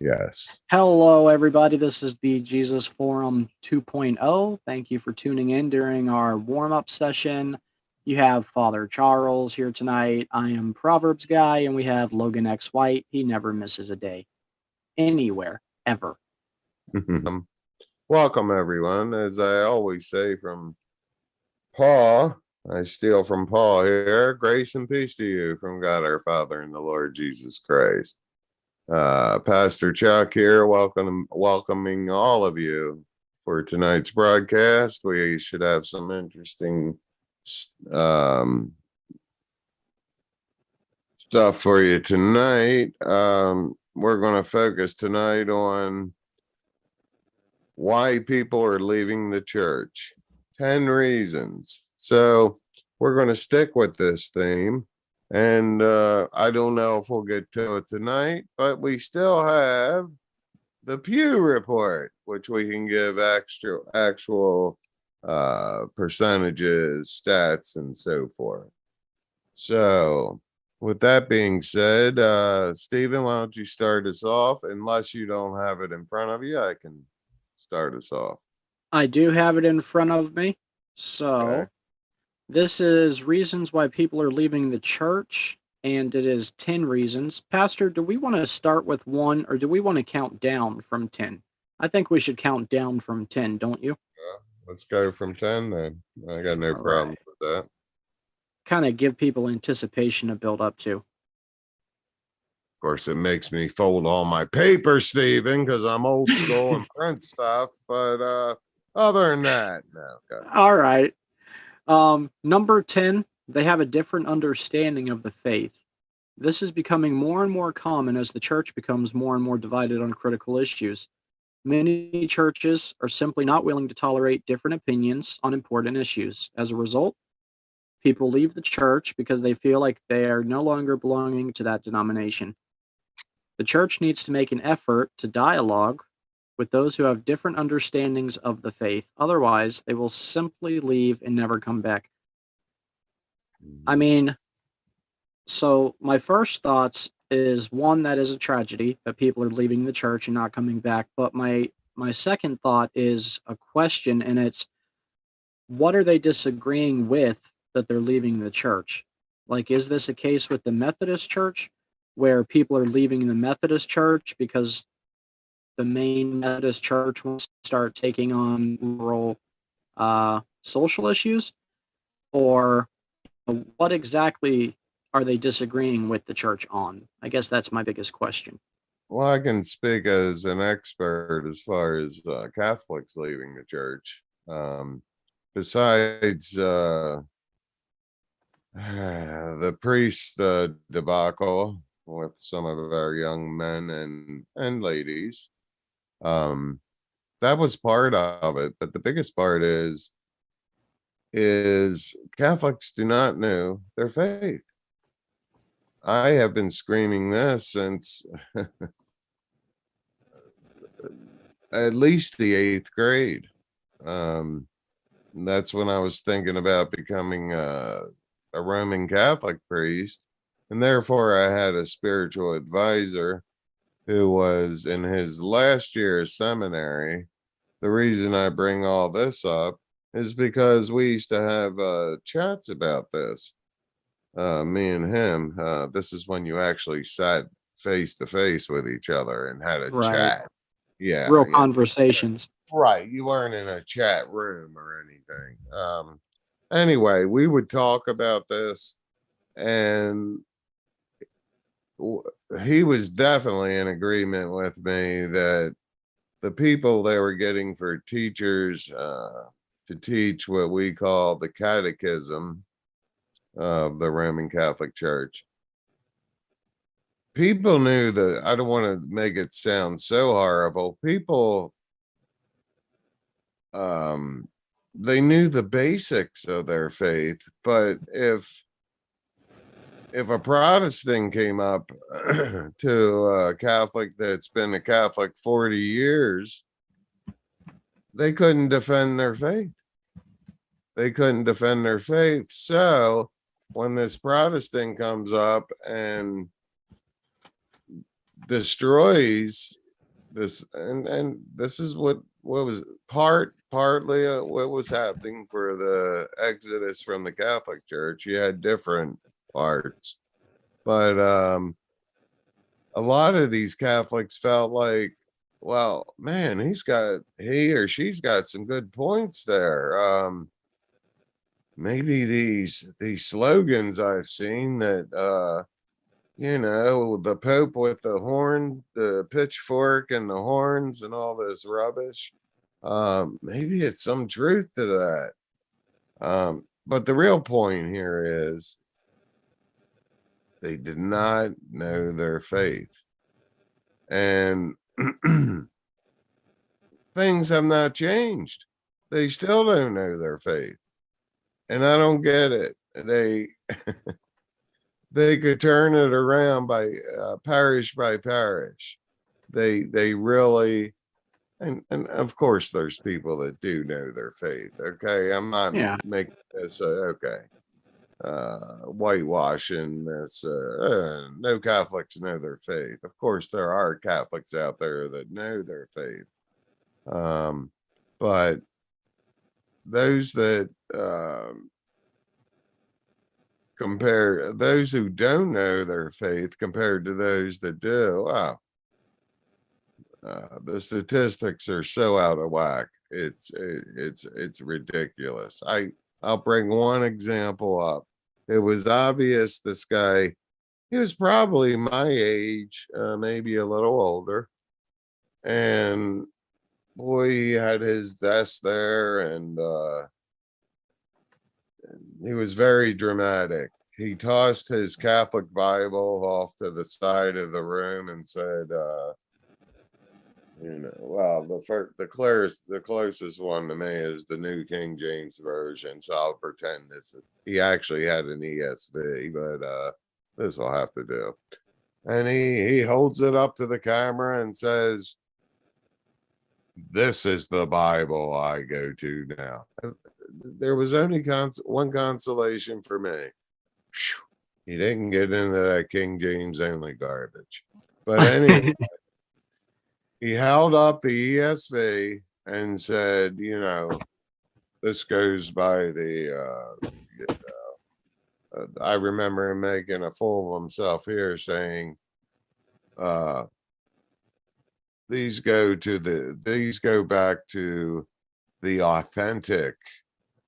Yes. Hello, everybody. This is the Jesus Forum 2.0. Thank you for tuning in during our warm-up session. You have Father Charles here tonight. I am Proverbs Guy, and we have Logan X White. He never misses a day, anywhere, ever. Welcome, everyone. As I always say from Paul, I steal from Paul here. Grace and peace to you from God our Father and the Lord Jesus Christ. Pastor Chuck here, welcoming all of you for tonight's broadcast. We should have some interesting stuff for you tonight. We're going to focus tonight on why people are leaving the church. 10 reasons. So we're going to stick with this theme. And I don't know if we'll get to it tonight, but we still have the Pew Report, which we can give actual percentages, stats, and so forth. So with that being said, Stephen, why don't you start us off? Unless you don't have it in front of you, I can start us off. I do have it in front of me. So Okay. This is reasons why people are leaving the church, and it is 10 reasons. Pastor, do we want to start with 1, or do we want to count down from 10? I think we should count down from 10, don't you? Let's go from 10 then. I got no All problem right. with that. Kind of give people anticipation to build up to. Of course, it makes me fold all my paper, Stephen, because I'm old school and print stuff. But other than that, no. Okay. All right. Number 10, they have a different understanding of the faith. This is becoming more and more common as the church becomes more and more divided on critical issues. Many churches are simply not willing to tolerate different opinions on important issues. As a result, people leave the church because they feel like they are no longer belonging to that denomination. The church needs to make an effort to dialogue with those who have different understandings of the faith. Otherwise, they will simply leave and never come back. I mean, so my first thoughts is, one, that is a tragedy that people are leaving the church and not coming back. But my second thought is a question, and it's, what are they disagreeing with that they're leaving the church? Like, is this a case with the Methodist Church where people are leaving the Methodist Church because the main Methodist Church wants to start taking on rural social issues? Or what exactly are they disagreeing with the church on? I guess that's my biggest question. Well, I can speak as an expert as far as Catholics leaving the church. Besides the priest debacle with some of our young men and ladies, that was part of it. But the biggest part is Catholics do not know their faith. I have been screaming this since at least the 8th grade. That's when I was thinking about becoming a Roman Catholic priest, and therefore I had a spiritual advisor who was in his last year of seminary. The reason I bring all this up is because we used to have chats about this. Me and him. This is when you actually sat face to face with each other and had a chat. Yeah. Real conversations. Right. You weren't in a chat room or anything. Anyway, we would talk about this, and he was definitely in agreement with me that the people they were getting for teachers to teach what we call the catechism of the Roman Catholic Church, people knew that. I don't want to make it sound so horrible. People they knew the basics of their faith, but if a Protestant came up to a Catholic that's been a Catholic 40 years, they couldn't defend their faith. So when this Protestant comes up and destroys this, and this is what was partly what was happening for the exodus from the Catholic Church. You had different parts, but a lot of these Catholics felt like, well, man, he or she's got some good points there. Maybe these slogans I've seen that the Pope with the horn, the pitchfork and the horns and all this rubbish. Maybe it's some truth to that. But the real point here is they did not know their faith. And things have not changed. They still don't know their faith. And I don't get it. They could turn it around by parish by parish. They really, and of course there's people that do know their faith. Okay, I'm not Yeah. making this okay. Whitewashing this. No Catholics know their faith. Of course, there are Catholics out there that know their faith. But those that compare those who don't know their faith compared to those that do, wow, the statistics are so out of whack. It's ridiculous. I'll bring one example up. It was obvious this guy, he was probably my age, maybe a little older, and boy, he had his desk there, and he was very dramatic. He tossed his Catholic Bible off to the side of the room and said, well, the closest one to me is the New King James Version, so I'll pretend he actually had an ESV, but this will have to do. And he holds it up to the camera and says, "This is the Bible I go to now." There was only one consolation for me. He didn't get into that King James only garbage. But anyway, he held up the ESV and said, this goes by I remember him making a fool of himself here saying, these go back to the authentic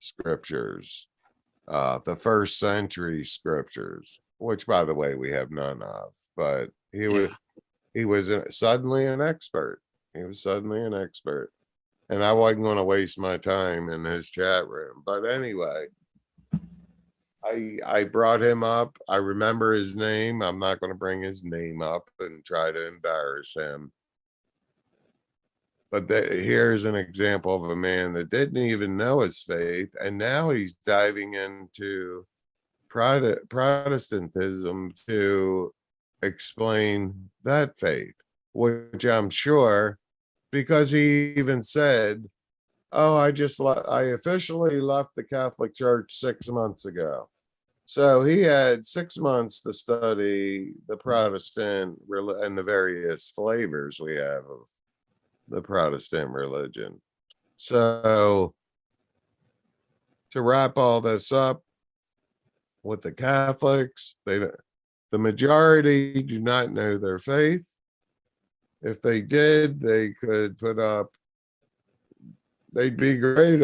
scriptures, the first century scriptures, which by the way, we have none of, but he was suddenly an expert. He was suddenly an expert. And I wasn't going to waste my time in his chat room. But anyway, I brought him up. I remember his name. I'm not going to bring his name up and try to embarrass him. But here's an example of a man that didn't even know his faith. And now he's diving into Protestantism to explain that faith, which I'm sure, because he even said, "Oh, I officially left the Catholic Church 6 months ago." So he had 6 months to study the Protestant and the various flavors we have of the Protestant religion. So to wrap all this up with the Catholics, the majority do not know their faith. If they did, they could put up, they'd be great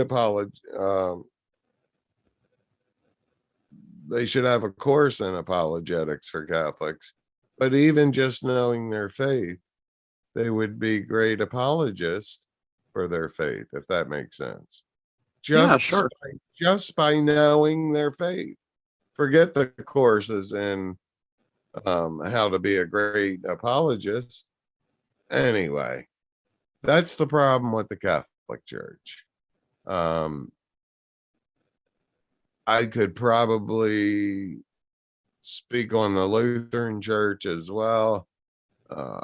they should have a course in apologetics for Catholics. But even just knowing their faith, they would be great apologists for their faith, if that makes sense. Sure. Just by knowing their faith. Forget the courses in how to be a great apologist. Anyway, that's the problem with the Catholic Church. I could probably speak on the Lutheran Church as well.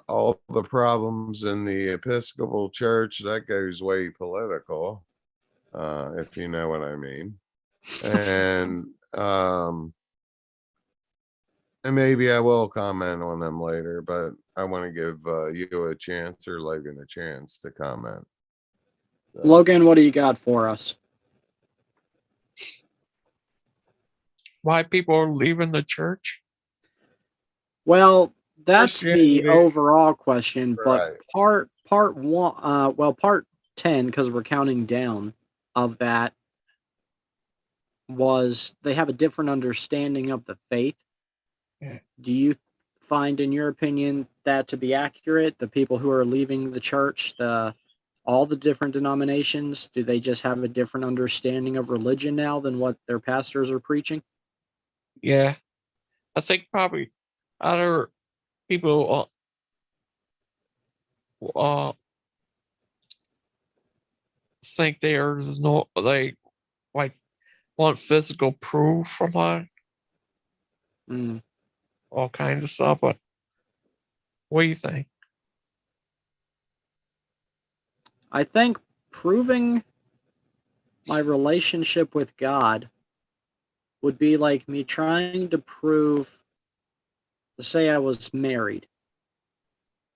All the problems in the Episcopal Church, that goes way political, if you know what I mean. And maybe I will comment on them later, but I want to give you a chance, or Logan a chance to comment. So, Logan, what do you got for us? Why people are leaving the church? Well, that's the Christianity. overall question, but Right. part 1, part 10, because we're counting down of that, was they have a different understanding of the faith. Yeah. Do you find, in your opinion, that to be accurate? The people who are leaving the church, all the different denominations, do they just have a different understanding of religion now than what their pastors are preaching? Yeah, I think probably other people think there's no like want physical proof from Mm. all kinds of stuff. But what do you think? I think proving my relationship with God would be like me trying to prove, say I was married,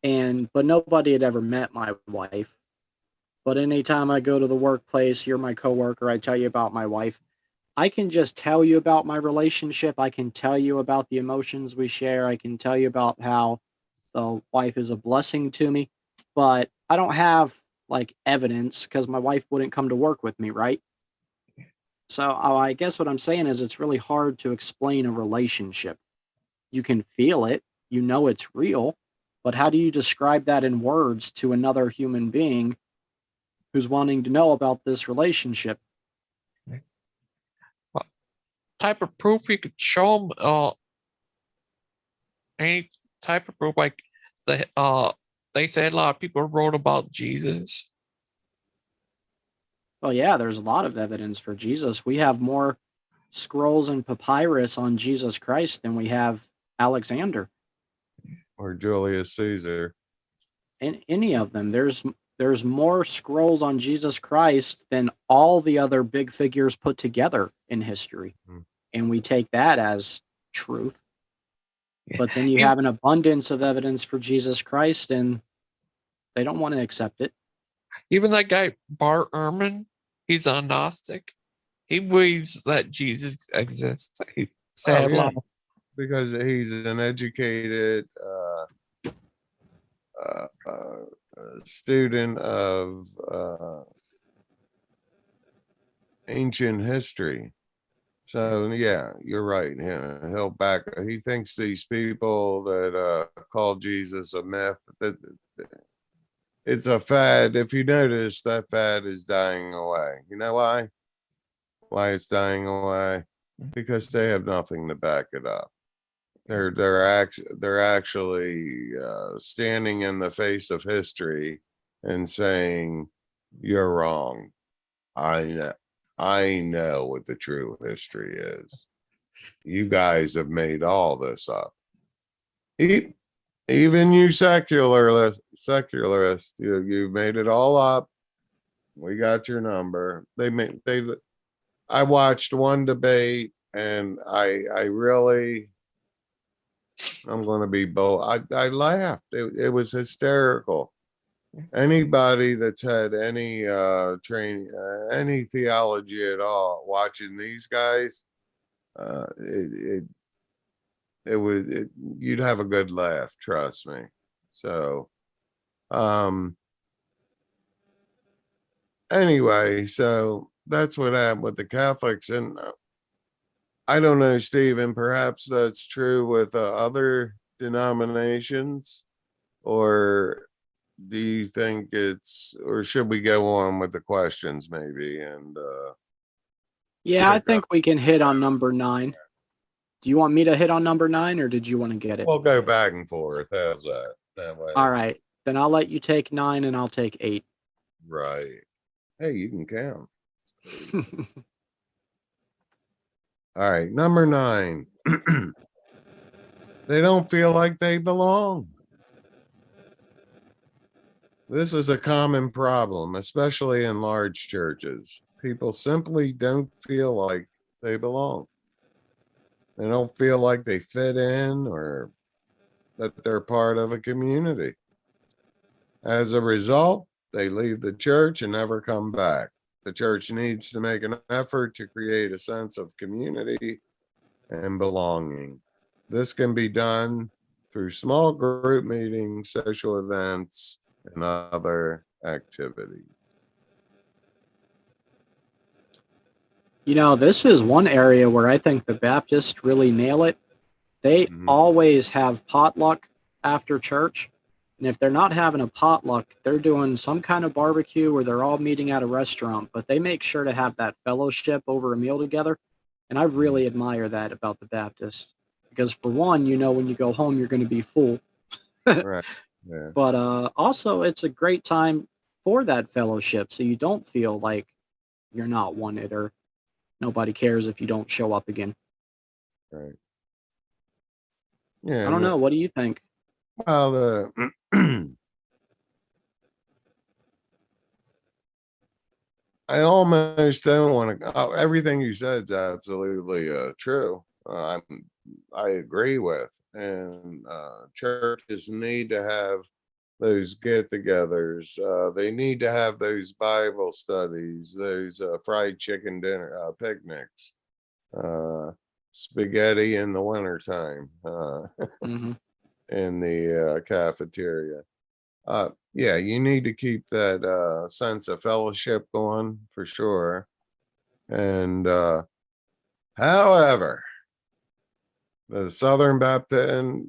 but nobody had ever met my wife. But anytime I go to the workplace, you're my coworker, I tell you about my wife. I can just tell you about my relationship. I can tell you about the emotions we share. I can tell you about how the wife is a blessing to me. But I don't have like evidence because my wife wouldn't come to work with me, right? So I guess what I'm saying is it's really hard to explain a relationship. You can feel it, you know it's real, but how do you describe that in words to another human being who's wanting to know about this relationship? What type of proof you could show them? Any type of proof, like they said a lot of people wrote about Jesus. Well, yeah, there's a lot of evidence for Jesus. We have more scrolls and papyrus on Jesus Christ than we have Alexander. Or Julius Caesar. In any of them, there's more scrolls on Jesus Christ than all the other big figures put together in history. Hmm. And we take that as truth. Yeah. But then you have an abundance of evidence for Jesus Christ, and they don't want to accept it. Even that guy Bart Ehrman, he's a Gnostic. He believes that Jesus exists. He said Oh, yeah. Because he's an educated student of ancient history. So yeah, you're right. He'll back. He thinks these people that call Jesus a myth, that it's a fad. If you notice, that fad is dying away. You know why? Why it's dying away? Because they have nothing to back it up. They're actually standing in the face of history and saying, "You're wrong. I know what the true history is. You guys have made all this up. Even you secularists, you made it all up. We got your number." I watched one debate, and I really, I'm going to be bold. I laughed. It was hysterical. Anybody that's had any training, any theology at all, watching these guys, uh, it you'd have a good laugh, trust me. So, anyway, so that's what happened with the Catholics, and I don't know, Stephen, perhaps that's true with other denominations, or do you think or should we go on with the questions maybe? And Yeah, I pick up. think we can hit on number 9. Do you want me to hit on number 9, or did you want to get it? We'll go back and forth. How's that? That way. All right, then I'll let you take 9 and I'll take 8. Right. Hey, you can count. All right, number 9. They don't feel like they belong. This is a common problem, especially in large churches. People simply don't feel like they belong. They don't feel like they fit in, or that they're part of a community. As a result, they leave the church and never come back. The church needs to make an effort to create a sense of community and belonging. This can be done through small group meetings, social events, and other activities. You know, this is one area where I think the Baptists really nail it. They Mhm. always have potluck after church. And if they're not having a potluck, they're doing some kind of barbecue or they're all meeting at a restaurant, but they make sure to have that fellowship over a meal together. And I really admire that about the Baptists. Because for one, you know, when you go home, you're going to be full. Right. Yeah. But also, it's a great time for that fellowship. So you don't feel like you're not wanted or nobody cares if you don't show up again. Right. Yeah. I don't know. What do you think? Well, the I almost don't want to. Everything you said is absolutely true. I agree with, and churches need to have those get-togethers. They need to have those Bible studies, those fried chicken dinner picnics, uh, spaghetti in the wintertime Hmm. in the cafeteria. Yeah, you need to keep that sense of fellowship going for sure. And however, the Southern Baptist, and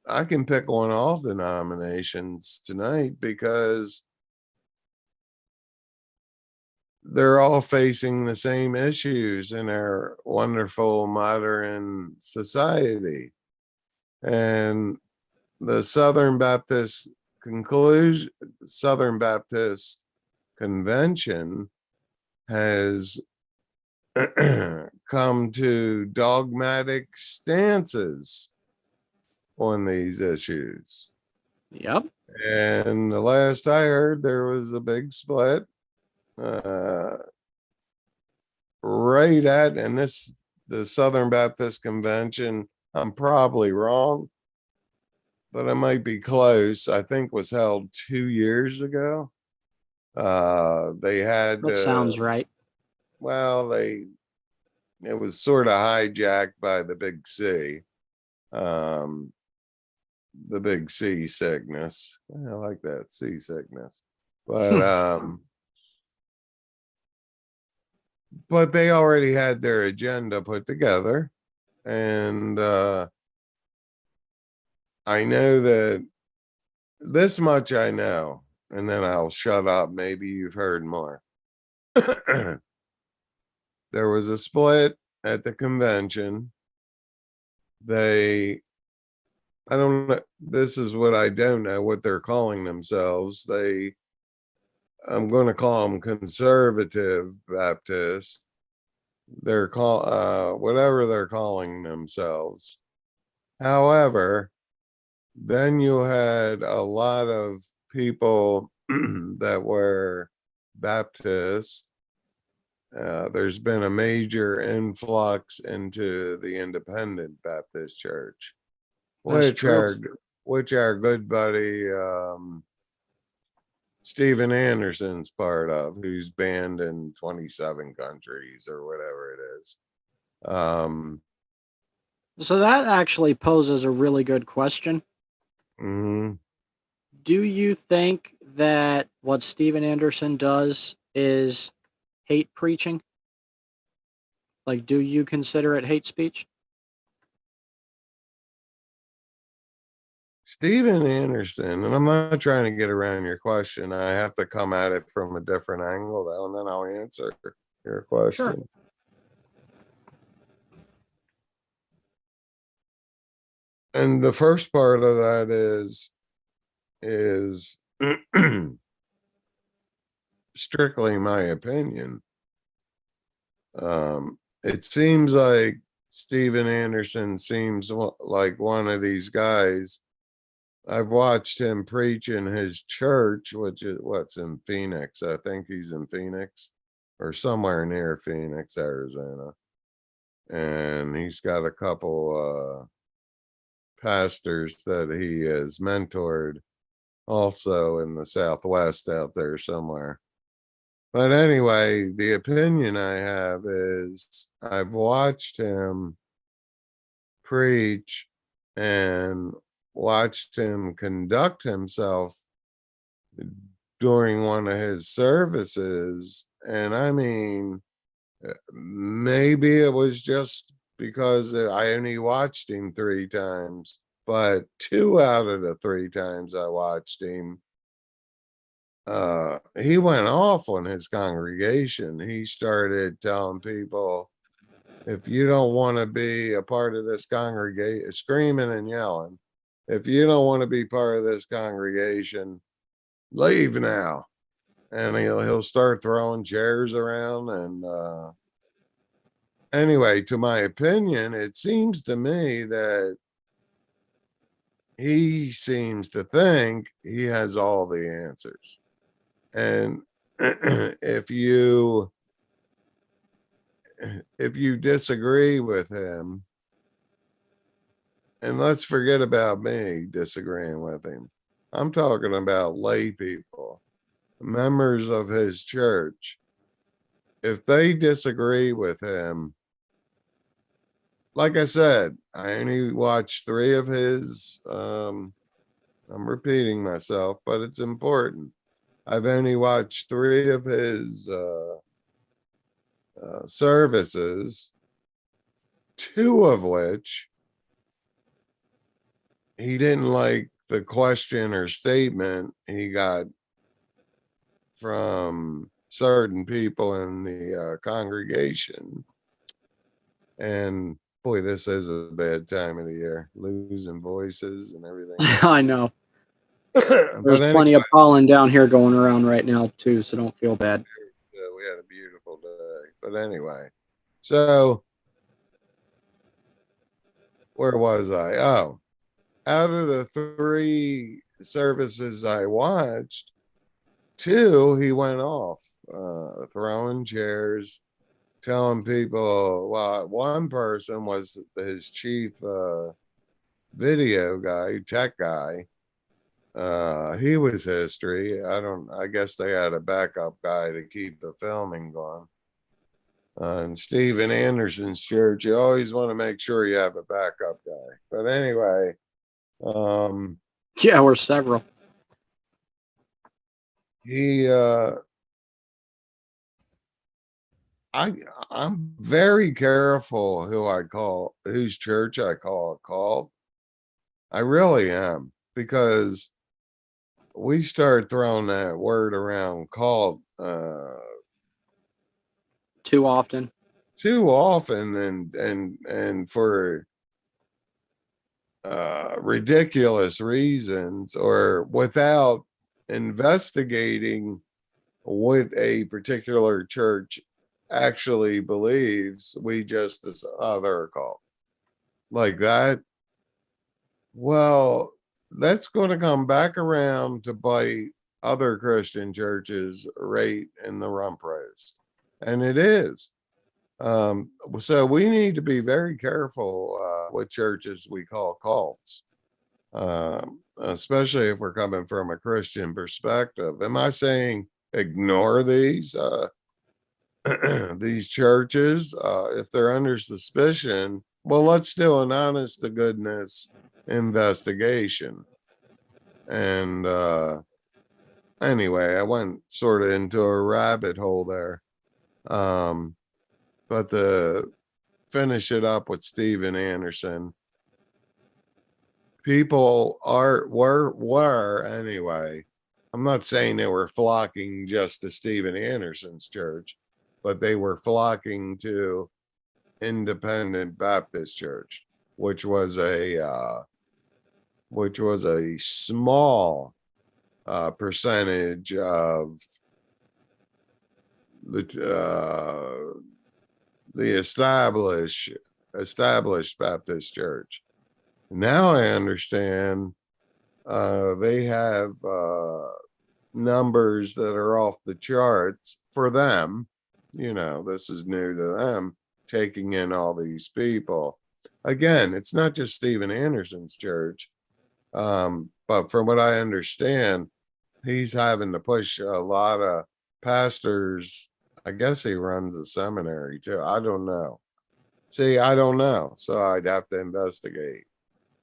I can pick on all denominations tonight because they're all facing the same issues in our wonderful modern society. And the Southern Baptist Convention has come to dogmatic stances on these issues. Yep. And the last I heard, there was a big split uh, right at, and the Southern Baptist Convention, I'm probably wrong, but I might be close. I think was held 2 years ago. They had, That sounds right. well, it was sort of hijacked by the big C. Um, the big sea sickness. I like that seasickness. But they already had their agenda put together. And I know that this much I know, and then I'll shut up. Maybe you've heard more. There was a split at the convention. I don't know. This is what I don't know what they're calling themselves. I'm going to call them conservative Baptist. They're whatever they're calling themselves. However, then you had a lot of people that were Baptist. There's been a major influx into the Independent Baptist Church, That's which true. our good buddy Steven Anderson's part of, who's banned in 27 countries or whatever it is. So that actually poses a really good question. Mhm. Do you think that what Steven Anderson does is hate preaching? Like, do you consider it hate speech? Steven Anderson, and I'm not trying to get around your question. I have to come at it from a different angle, though, and then I'll answer your Sure. question. And the first part of that is strictly my opinion. It seems like Steven Anderson seems like one of these guys. I've watched him preach in his church, which is what's in Phoenix. I think he's in Phoenix or somewhere near Phoenix, Arizona. And he's got a couple pastors that he has mentored also in the Southwest out there somewhere. But anyway, the opinion I have is I've watched him preach and watched him conduct himself during one of his services. And I mean, maybe it was just because I only watched him 3 times, but 2 out of the 3 times I watched him, he went off on his congregation. He started telling people, if you don't want to be a part of this congregation, screaming and yelling, if you don't want to be part of this congregation, leave now. And he'll start throwing chairs around. And anyway, to my opinion, it seems to me that he seems to think he has all the answers. And if you disagree with him, and let's forget about me disagreeing with him, I'm talking about lay people, members of his church. If they disagree with him, like I said, I only watched 3 of his, I'm repeating myself, but it's important. I've only watched 3 of his services, 2 of which he didn't like the question or statement he got from certain people in the congregation. And boy, this is a bad time of the year, losing voices and everything. I know. But There's plenty of pollen down here going around right now too, so don't feel bad. we had a beautiful day. But anyway, so where was I? Oh, out of the 3 services I watched, 2 he went off, throwing chairs, telling people. Well, one person was his chief video guy, tech guy. He was history. I guess they had a backup guy to keep the filming going. And Steven Anderson's church, you always want to make sure you have a backup guy. But anyway, Yeah, we're several. I'm very careful whose church I call a cult. I really am, because we start throwing that word around cult Too often. too often, and for ridiculous reasons, or without investigating what a particular church actually believes. We just they're a cult like that. Well, that's going to come back around to bite other Christian churches right in the rump roast, and it is. So we need to be very careful what churches we call cults, especially if we're coming from a Christian perspective. Am I saying ignore these these churches if they're under suspicion? Well, let's do an honest to goodness investigation. And anyway, I went sort of into a rabbit hole there. But to finish it up with Steven Anderson, people were anyway. I'm not saying they were flocking just to Steven Anderson's church, but they were flocking to Independent Baptist Church, which was a small percentage of the established Baptist church. Now I understand they have numbers that are off the charts for them. This is new to them, taking in all these people. again, it's not just Steven Anderson's church. But from what I understand, he's having to push a lot of pastors. I guess he runs a seminary too. I don't know. See, I don't know. So I'd have to investigate.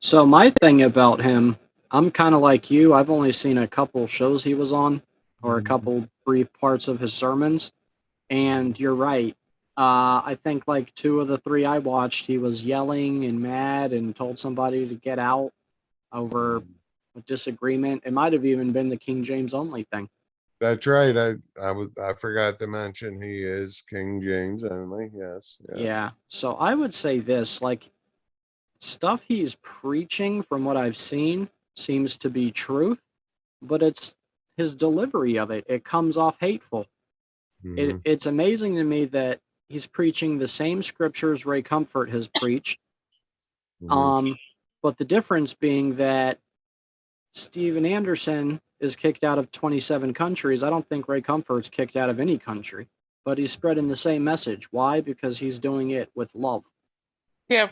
So my thing about him, I'm kind of like you. I've only seen a couple shows he was on, or a couple brief parts of his sermons. And you're right. I think like 2 of the 3 I watched, he was yelling and mad and told somebody to get out over a disagreement. It might have even been the King James only thing. That's right. I forgot to mention he is King James only. Yes. Yeah. So I would say this, like, stuff he's preaching from what I've seen seems to be truth, but it's his delivery of it. It comes off hateful. Mhm. It's amazing to me that he's preaching the same scriptures Ray Comfort has preached. Mhm. But the difference being that Steven Anderson is kicked out of 27 countries. I don't think Ray Comfort's kicked out of any country, but he's spreading the same message. Why? Because he's doing it with love. Yeah.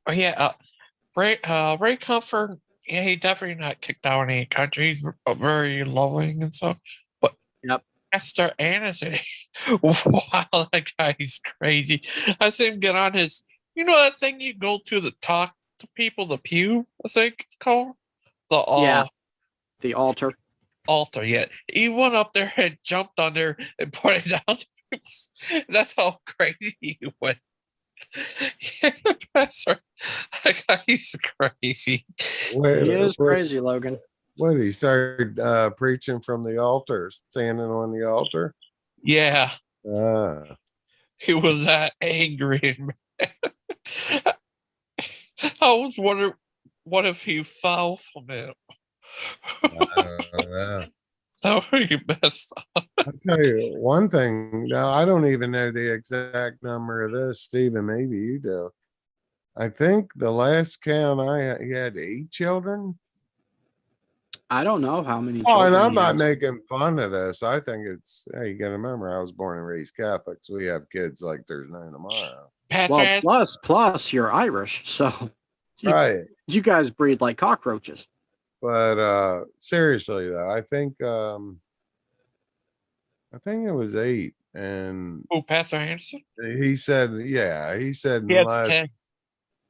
Yeah. Ray Comfort. Yeah, he definitely not kicked out any country. He's very loving and stuff. But Yep. Pastor Anderson, wow, that guy's crazy. I see him get on his, that thing you go to talk to people, the pew, I think it's called, the Yeah. The altar. altar. Yeah, he went up there and jumped on there and pointed out to people. That's how crazy he went. Yeah, Pastor, that guy's crazy. He is crazy, Logan. What he started preaching from the altar, standing on the altar. Yeah, he was that angry. And I was wondering, what if he fell from it? That would be messed up. I'll tell you one thing. Now, I don't even know the exact number of this, Stephen. Maybe you do. I think the last count he had 8 children. I don't know how many Oh, and children I'm he not has. making fun of this. I think it's, hey, you gotta remember, I was born and raised Catholic, so we have kids like there's no tomorrow. Pastor Well, has, plus you're Irish, so Right. you guys breed like cockroaches. But seriously though, I think it was 8. And Pastor Anderson? he said, yeah, he said He has unless 10.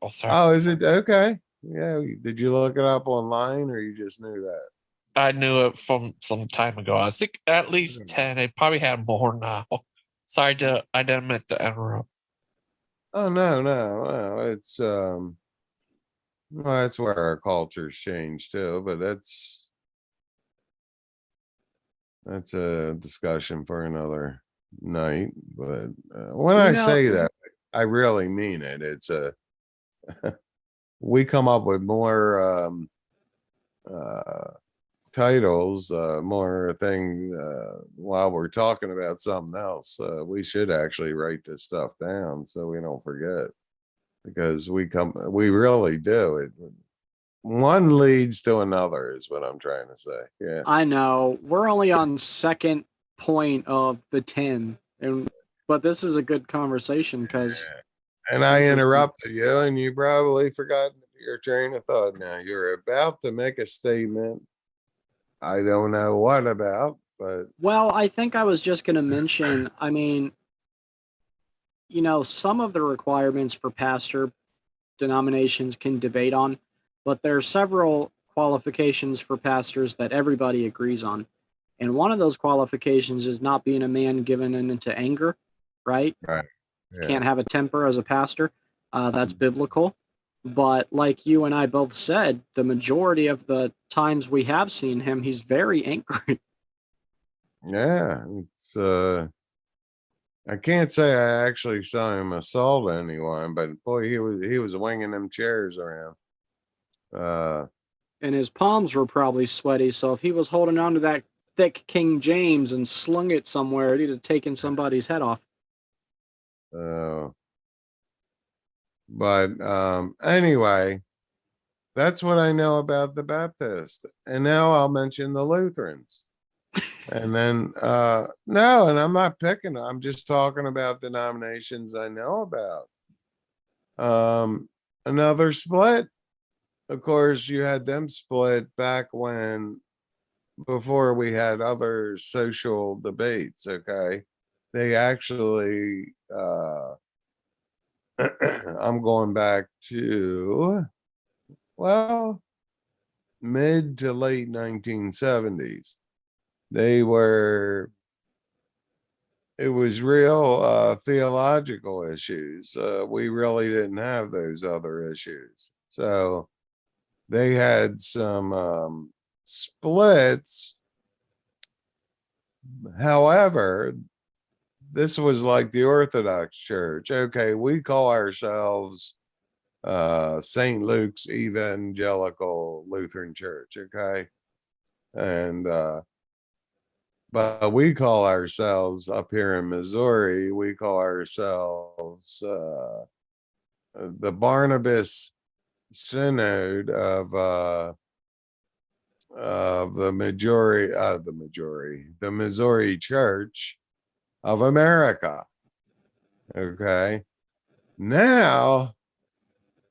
Oh, sorry. oh, is it okay? Yeah, did you look it up online or you just knew that? I knew it from some time ago. I think at least 10. They probably have more now. Sorry, I didn't mean to interrupt. Oh no, it's well, that's where our culture's changed too, but that's a discussion for another night. But when You I know, say that, I really mean it. It's we come up with more titles, more thing while we're talking about something else. We should actually write this stuff down so we don't forget, because we really do it. One leads to another is what I'm trying to say. Yeah. I know we're only on second point of the 10, but this is a good conversation because And I interrupted you and you probably forgot your train of thought. Now you're about to make a statement. I don't know what about, but well, I think I was just going to mention, I mean, some of the requirements for pastor denominations can debate on, but there are several qualifications for pastors that everybody agrees on. And one of those qualifications is not being a man given into anger, right? right. Yeah. Can't have a temper as a pastor. That's biblical. But like you and I both said, the majority of the times we have seen him, he's very angry. Yeah. It's I can't say I actually saw him assault anyone, but boy, he was winging them chairs around. And his palms were probably sweaty. So if he was holding on to that thick King James and slung it somewhere, it'd have taken somebody's head off. But anyway, that's what I know about the Baptist. And now I'll mention the Lutherans. And then no, and I'm not picking, I'm just talking about denominations I know about. Another split, of course, you had them split back when, before we had other social debates, okay? They actually, I'm going back to, well, mid to late 1970s. They were, it was real theological issues. We really didn't have those other issues. So they had some splits. However, this was like the Orthodox Church. Okay, we call ourselves St. Luke's Evangelical Lutheran Church, okay? And but we call ourselves up here in Missouri, we call ourselves the Barnabas Synod of the Missouri Church of America. Okay. Now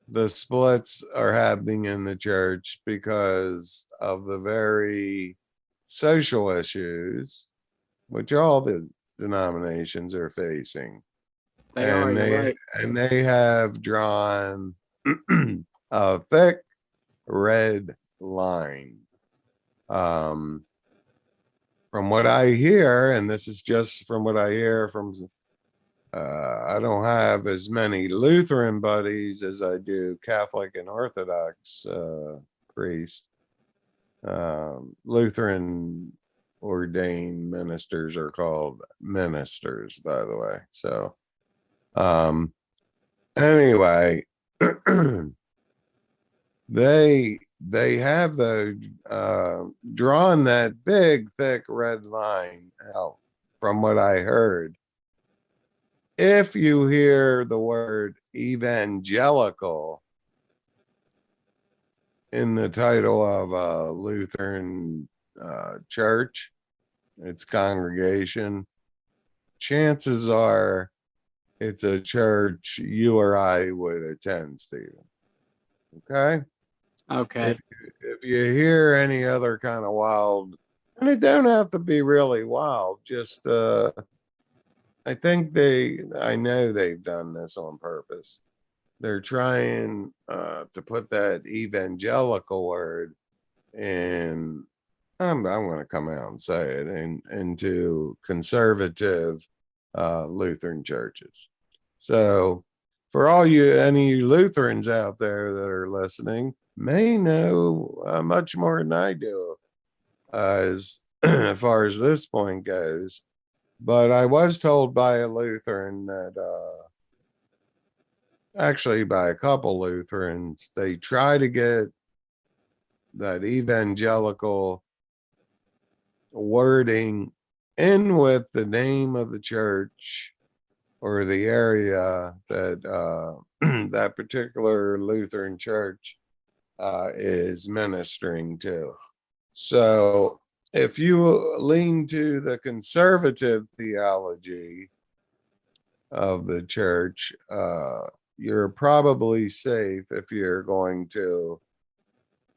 the splits are happening in the church because of the very social issues which all the denominations are facing. They are, you're right. And they have drawn a thick red line. From what I hear, and this is just from what I hear from, I don't have as many Lutheran buddies as I do Catholic and Orthodox priests. Lutheran ordained ministers are called ministers, by the way. So, anyway, they have drawn that big thick red line out. From what I heard, if you hear the word evangelical in the title of a Lutheran church, its congregation, chances are it's a church you or I would attend, Stephen. Okay? Okay. If you hear any other kind of wild, and it don't have to be really wild, just I know they've done this on purpose. They're trying to put that evangelical word in, I'm going to come out and say it, into conservative Lutheran churches. So for any Lutherans out there that are listening, may know much more than I do as far as this point goes. But I was told by a Lutheran that, actually by a couple Lutherans, they try to get that evangelical wording in with the name of the church or the area that that particular Lutheran church is ministering to. So if you lean to the conservative theology of the church, you're probably safe if you're going to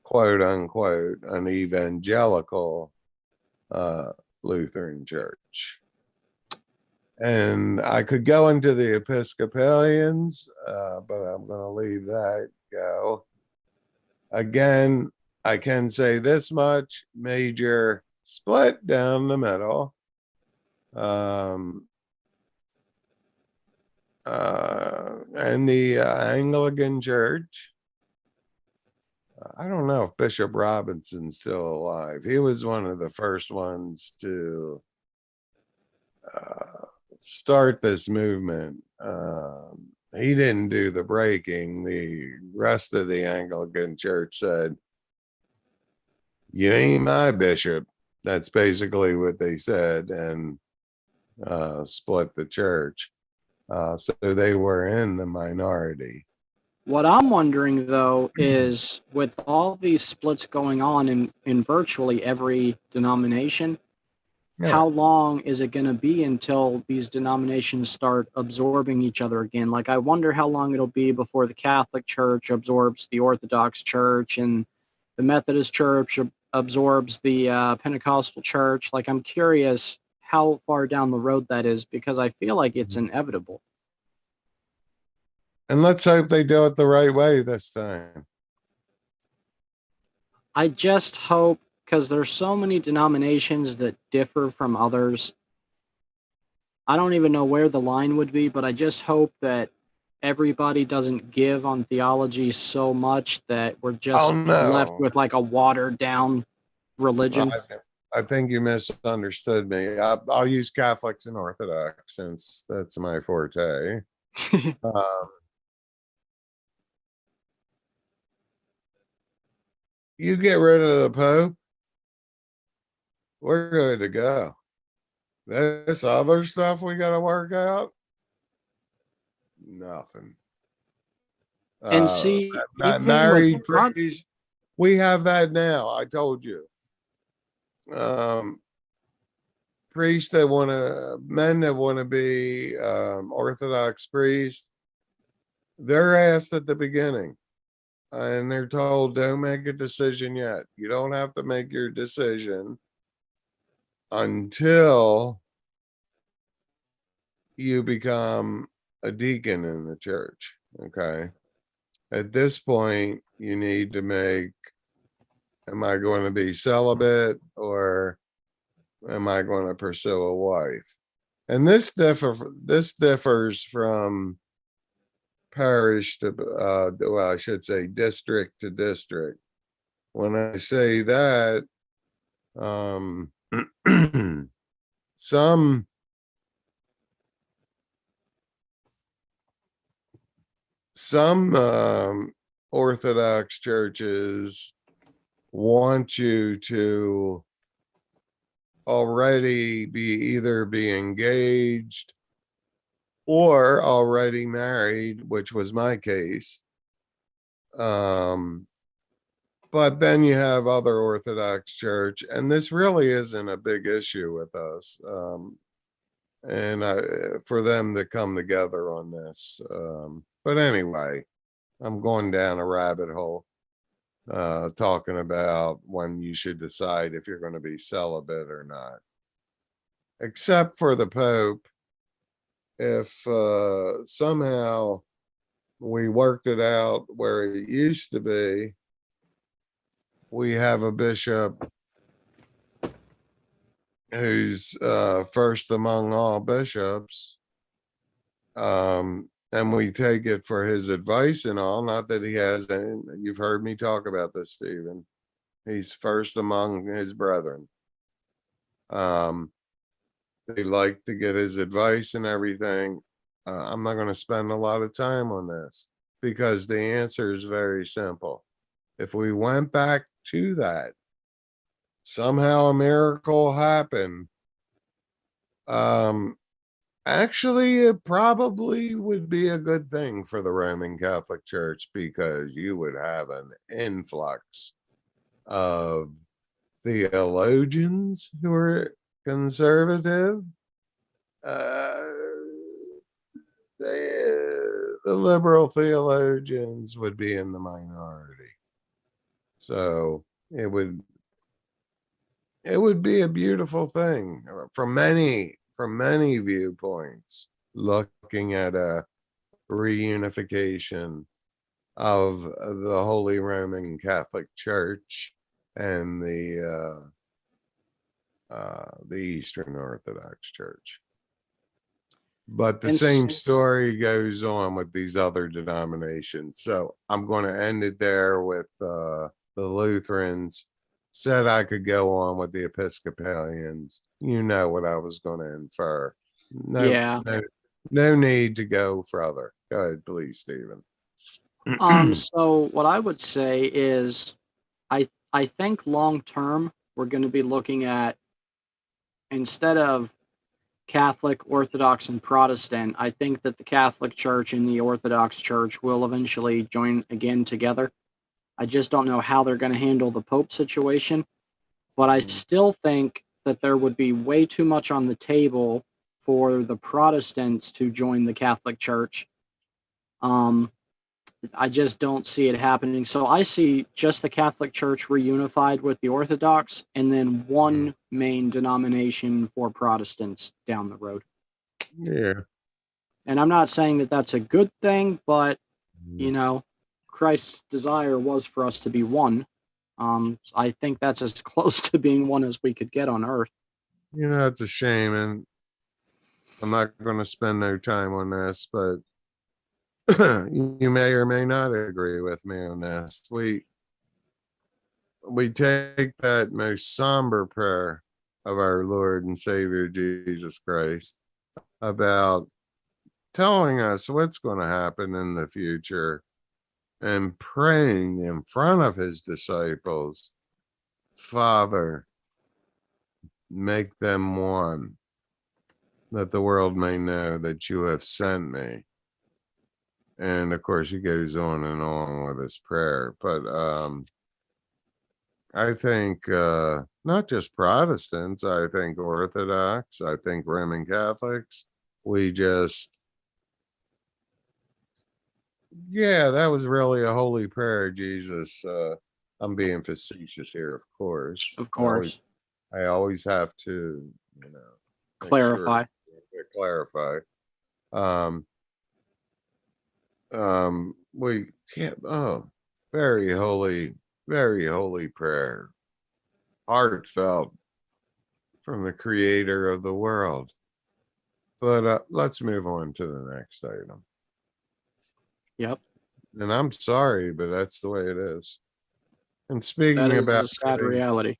quote unquote an evangelical Lutheran church. And I could go into the Episcopalians, but I'm going to leave that go. Again, I can say this much: major split down the middle. And the Anglican Church, I don't know if Bishop Robinson's still alive. He was one of the first ones to start this movement. He didn't do the breaking. The rest of the Anglican Church said, "You ain't my bishop." That's basically what they said, and split the church. So they were in the minority. What I'm wondering, though, is with all these splits going on in virtually every denomination, how long is it going to be until these denominations start absorbing each other again? Like, I wonder how long it'll be before the Catholic Church absorbs the Orthodox Church and the Methodist Church absorbs the Pentecostal Church. Like, I'm curious how far down the road that is, because I feel like it's inevitable. And let's hope they do it the right way this time. I just hope, because there's so many denominations that differ from others. I don't even know where the line would be, but I just hope that everybody doesn't give on theology so much that we're just left with like a watered down religion. I think you misunderstood me. I'll use Catholics and Orthodox since that's my forte. You get rid of the Pope, we're good to go. This other stuff we got to work out, nothing. And see, not married priest, we have that now. I told you. Priests that want to, men that want to be Orthodox priests, they're asked at the beginning. And they're told, don't make a decision yet. You don't have to make your decision until you become a deacon in the church. Okay. At this point, you need to make, am I going to be celibate or am I going to pursue a wife? And this differs from parish to, well, I should say district to district. When I say that, some Orthodox churches want you to already be engaged or already married, which was my case. But then you have other Orthodox church, and this really isn't a big issue with us. And for them to come together on this. But anyway, I'm going down a rabbit hole, talking about when you should decide if you're going to be celibate or not. Except for the Pope, if somehow we worked it out where it used to be, we have a bishop who's first among all bishops, and we take it for his advice and all. Not that he has any, you've heard me talk about this, Stephen. He's first among his brethren. They like to get his advice and everything. I'm not going to spend a lot of time on this because the answer is very simple. If we went back to that, somehow a miracle happened. Actually, it probably would be a good thing for the Roman Catholic Church because you would have an influx of theologians who are conservative. The liberal theologians would be in the minority. So it would be a beautiful thing from many viewpoints, looking at a reunification of the Holy Roman Catholic Church and the Eastern Orthodox Church. But the same story goes on with these other denominations. So I'm going to end it there with the Lutherans. Said I could go on with the Episcopalians. You know what I was going to infer. No need to go further. Go ahead, please, Stephen. So what I would say is I think long term we're going to be looking at, instead of Catholic, Orthodox, and Protestant, I think that the Catholic Church and the Orthodox Church will eventually join again together. I just don't know how they're going to handle the Pope situation, but I still think that there would be way too much on the table for the Protestants to join the Catholic Church. I just don't see it happening. So I see just the Catholic Church reunified with the Orthodox, and then one main denomination for Protestants down the road. Yeah. And I'm not saying that that's a good thing, but you know, Christ's desire was for us to be one. I think that's as close to being one as we could get on earth. You know, it's a shame, and I'm not going to spend no time on this, but you may or may not agree with me on this. We take that most somber prayer of our Lord and Savior Jesus Christ about telling us what's going to happen in the future and praying in front of his disciples, Father, make them one, that the world may know that you have sent me. And of course, he goes on and on with his prayer. But I think not just Protestants, I think Orthodox, I think Roman Catholics, we just, yeah, that was really a holy prayer, Jesus. I'm being facetious here, of course. Of course. I always have to, you know, make Clarify. sure to clarify. We can't, very holy prayer, heartfelt from the creator of the world. But let's move on to the next item. Yep. And I'm sorry, but that's the way it is. And speaking That is about a sad reality.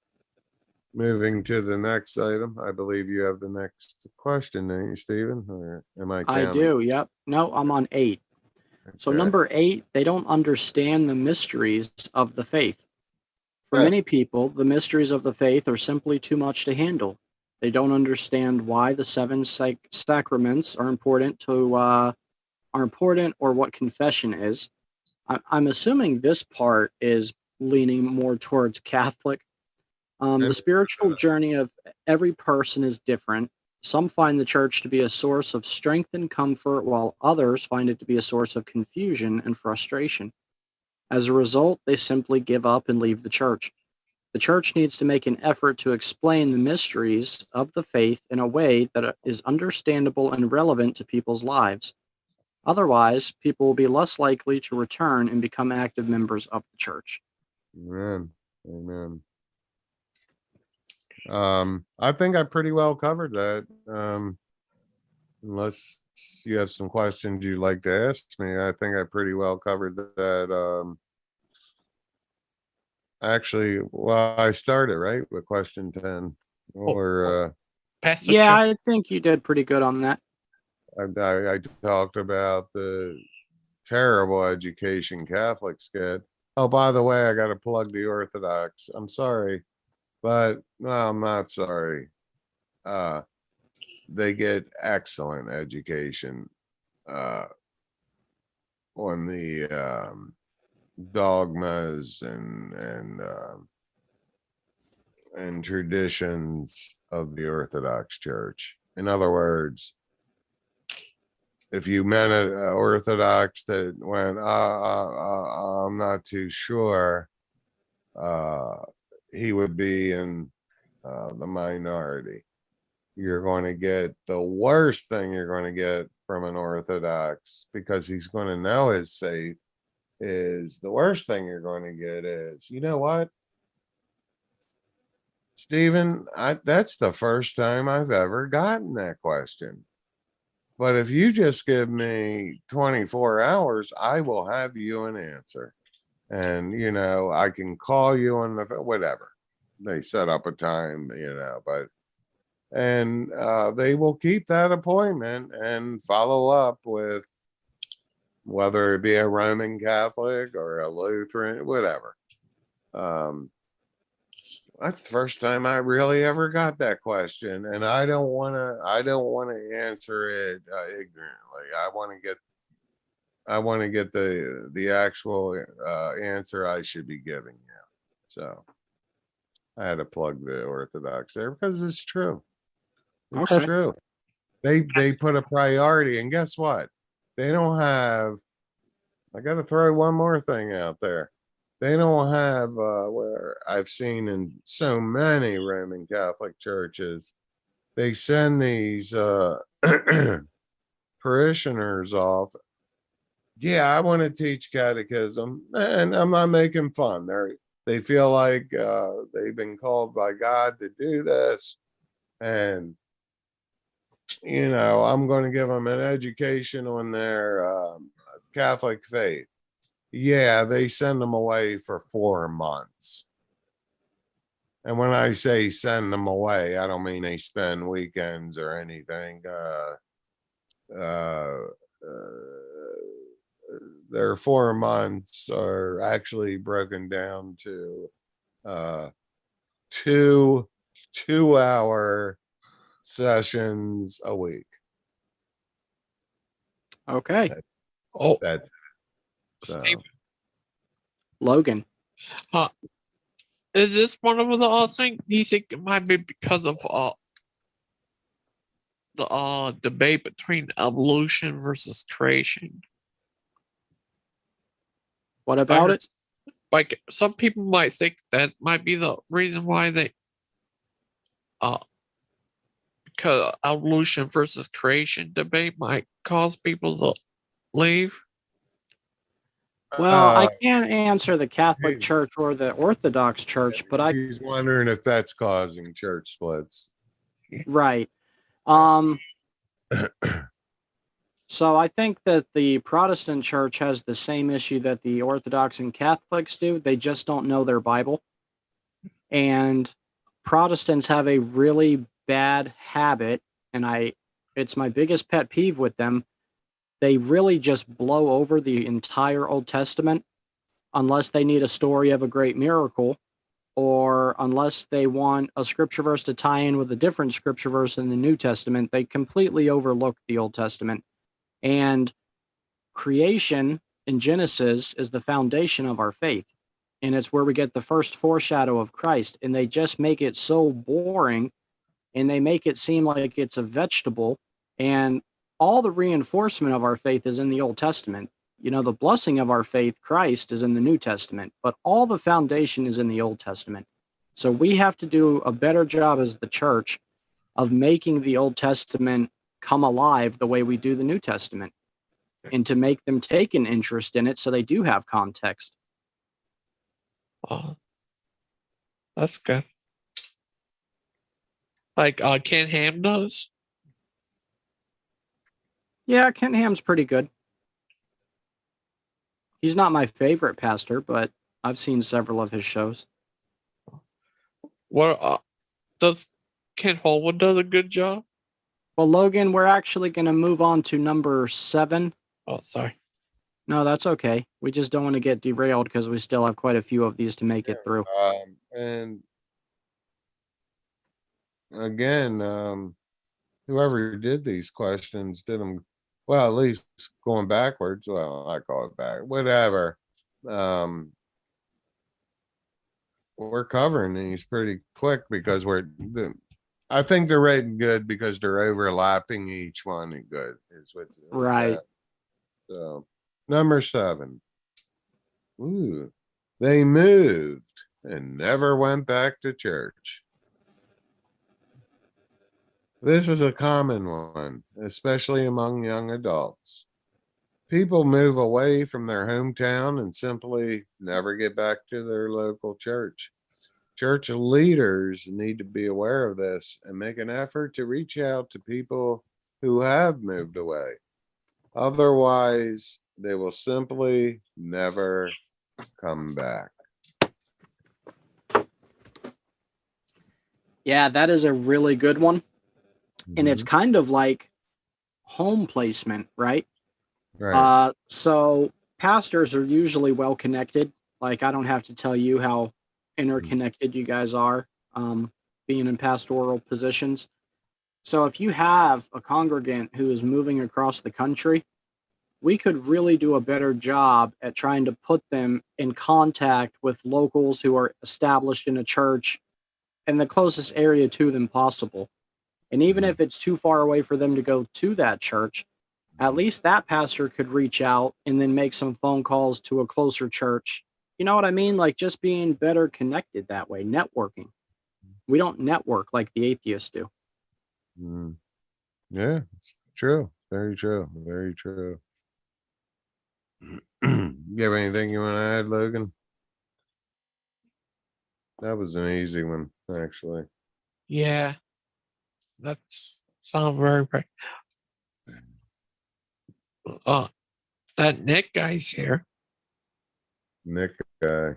moving to the next item, I believe you have the next question, don't you, Stephen? Or am I I counting? do. Yep. No, I'm on 8. So Okay. number 8, they don't understand the mysteries of the faith. For Yeah. many people, the mysteries of the faith are simply too much to handle. They don't understand why the 7 sacraments are important or what confession is. I'm assuming this part is leaning more towards Catholic. The spiritual journey of every person is different. Some find the church to be a source of strength and comfort, while others find it to be a source of confusion and frustration. As a result, they simply give up and leave the church. The church needs to make an effort to explain the mysteries of the faith in a way that is understandable and relevant to people's lives. Otherwise, people will be less likely to return and become active members of the church. Amen. Amen. I think I pretty well covered that. Unless you have some questions you'd like to ask me, I think I pretty well covered that. Actually, well, I started right with question 10, or Pastor Yeah, Chuck. I think you did pretty good on that. I talked about the terrible education Catholics get. Oh, by the way, I got to plug the Orthodox. I'm sorry, but no, I'm not sorry. They get excellent education on the dogmas and traditions of the Orthodox Church. In other words, if you met an Orthodox that went, I'm not too sure, he would be in the minority. You're going to get the worst thing you're going to get from an Orthodox, because he's going to know his faith, is the worst thing you're going to get is, you know what, Stephen, that's the first time I've ever gotten that question. But if you just give me 24 hours, I will have you an answer. And, you know, I can call you on the whatever. They set up a time, you know, but and they will keep that appointment and follow up with, whether it be a Roman Catholic or a Lutheran, whatever. That's the first time I really ever got that question, and I don't want to answer it ignorantly. I want to get the actual answer I should be giving you. So I had to plug the Orthodox there because it's true. It's Okay. true. They put a priority, and guess what? They don't have. I got to throw one more thing out there. They don't have where I've seen in so many Roman Catholic churches, they send these parishioners off. Yeah, I want to teach catechism, and I'm not making fun. They feel like they've been called by God to do this, and I'm going to give them an education on their Catholic faith. Yeah, they send them away for 4 months. And when I say send them away, I don't mean they spend weekends or anything. Their 4 months are actually broken down to two 2-hour sessions a week. Okay. Oh, That Steve, Logan. is this one of the thing? Do you think it might be because of the debate between evolution versus creation? What about it? Like some people might think that might be the reason why they because evolution versus creation debate might cause people to leave. Well, I can't answer the Catholic he- Church or the Orthodox Church, but I he's wondering if that's causing church splits. right. So I think that the Protestant Church has the same issue that the Orthodox and Catholics do. They just don't know their Bible. And Protestants have a really bad habit, and it's my biggest pet peeve with them. They really just blow over the entire Old Testament unless they need a story of a great miracle, or unless they want a scripture verse to tie in with a different scripture verse in the New Testament. They completely overlook the Old Testament. And creation in Genesis is the foundation of our faith. And it's where we get the first foreshadow of Christ. And they just make it so boring, and they make it seem like it's a vegetable. And all the reinforcement of our faith is in the Old Testament. The blessing of our faith, Christ, is in the New Testament, but all the foundation is in the Old Testament. So we have to do a better job as the church of making the Old Testament come alive the way we do the New Testament, and to make them take an interest in it so they do have context. Oh, that's good. Like Ken Ham does. Yeah, Kent Ham's pretty good. He's not my favorite pastor, but I've seen several of his shows. What does Ken Holwood does a good job? Well, Logan, we're actually going to move on to number 7. Oh, sorry. No, that's okay. We just don't want to get derailed because we still have quite a few of these to make it through. And again, whoever did these questions did them well, at least going backwards. Well, I call it back, whatever. We're covering these pretty quick because I think they're rated good because they're overlapping each one and good is what's Right. at. So number 7. Ooh, they moved and never went back to church. This is a common one, especially among young adults. People move away from their hometown and simply never get back to their local church. Church leaders need to be aware of this and make an effort to reach out to people who have moved away. Otherwise, they will simply never come back. Yeah, that is a really good one. And it's kind of like home placement, right? Right. So pastors are usually well connected. Like, I don't have to tell you how interconnected you guys are, being in pastoral positions. So if you have a congregant who is moving across the country, we could really do a better job at trying to put them in contact with locals who are established in a church in the closest area to them possible. And even if it's too far away for them to go to that church, at least that pastor could reach out and then make some phone calls to a closer church. You know what I mean? Like just being better connected that way, networking. We don't network like the atheists do. Yeah, it's true. Very true. Very true. You have anything you want to add, Logan? That was an easy one, actually. Yeah, that's sound very right. That Nick guy's here. Nick guy.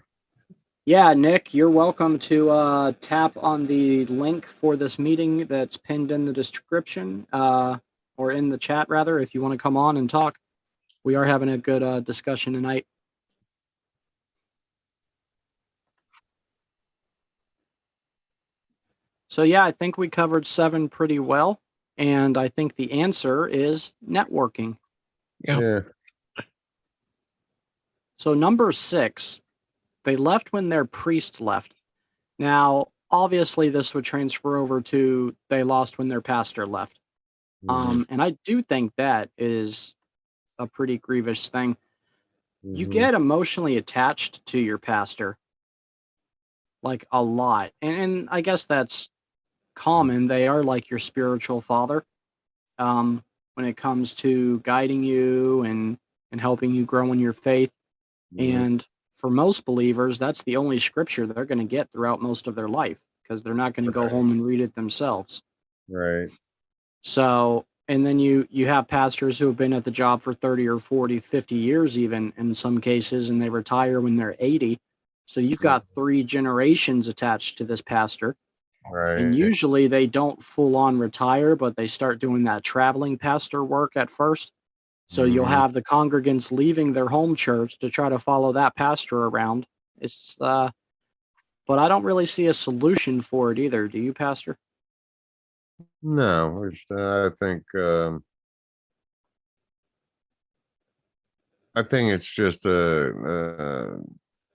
Yeah, Nick, you're welcome to tap on the link for this meeting that's pinned in the description, or in the chat rather, if you want to come on and talk. We are having a good discussion tonight. So yeah, I think we covered 7 pretty well, and I think the answer is networking. Yeah. So number 6, they left when their priest left. Now, obviously, this would transfer over to they lost when their pastor left. And I do think that is a pretty grievous thing. You get emotionally attached to your pastor, like a lot. And I guess that's common. They are like your spiritual father, when it comes to guiding you and helping you grow in your faith. And for most believers, that's the only scripture they're going to get throughout most of their life, because they're not going to go home and read it themselves. Right. So, and then you have pastors who have been at the job for 30 or 40, 50 years even in some cases, and they retire when they're 80. So you've got 3 generations attached to this pastor. Right. And usually they don't full on retire, but they start doing that traveling pastor work at first. So you'll have the congregants leaving their home church to try to follow that pastor around. It's but I don't really see a solution for it either. Do you, Pastor? No, I think it's just a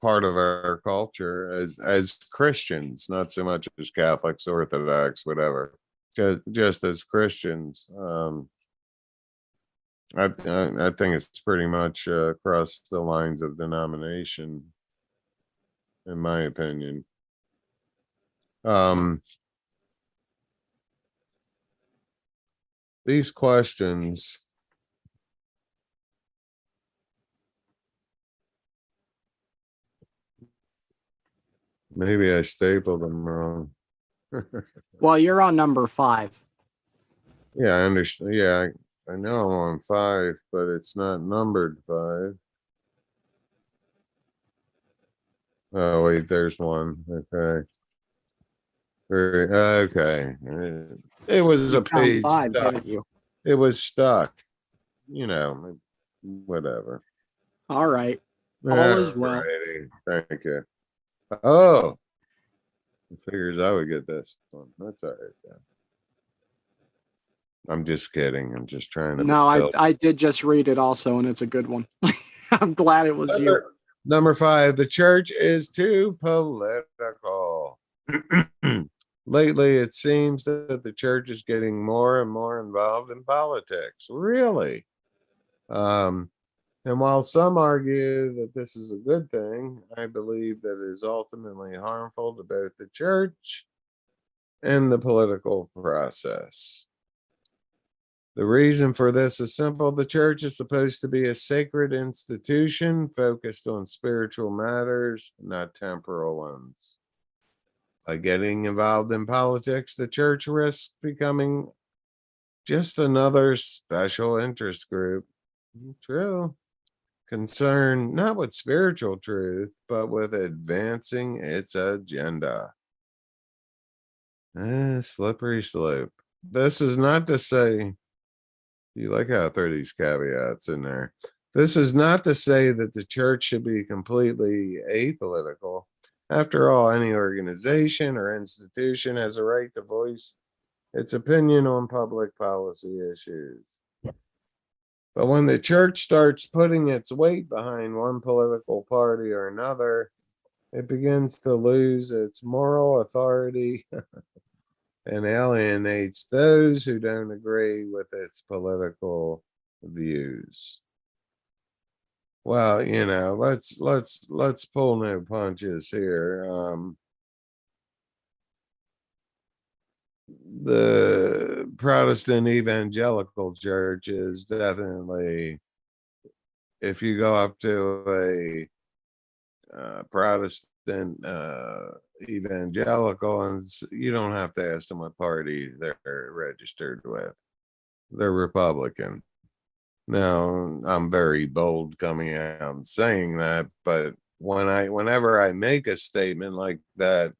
part of our culture as Christians, not so much as Catholics, Orthodox, whatever. Just as Christians. I think it's pretty much across the lines of denomination, in my opinion. These questions, maybe I stapled them wrong. Well, you're on number 5. Yeah, I understand. Yeah, I know I'm on 5, but it's not numbered 5. Oh wait, there's one. Okay. Okay. It was You a found page 5, stuck. didn't you? It was stuck. You know, whatever. All right. All is well. Alrighty. Thank you. Oh, it figures I would get this one. That's all right then. I'm just kidding. I'm just trying to No, build. I did just read it also, and it's a good one. I'm glad it was you. Number 5, the church is too political. Lately, it seems that the church is getting more and more involved in politics. Really? And while some argue that this is a good thing, I believe that it is ultimately harmful to both the church and the political process. The reason for this is simple. The church is supposed to be a sacred institution focused on spiritual matters, not temporal ones. By getting involved in politics, the church risks becoming just another special interest group. True. Concerned not with spiritual truth, but with advancing its agenda. Slippery slope. This is not to say, you like how I throw these caveats in there. This is not to say that the church should be completely apolitical. After all, any organization or institution has a right to voice its opinion on public policy issues. But when the church starts putting its weight behind one political party or another, it begins to lose its moral authority and alienates those who don't agree with its political views. Well, you know, let's pull no punches here. The Protestant evangelical church is definitely, if you go up to a Protestant evangelical, and you don't have to ask them what party they're registered with. They're Republican. Now, I'm very bold coming out and saying that, but whenever I make a statement like that,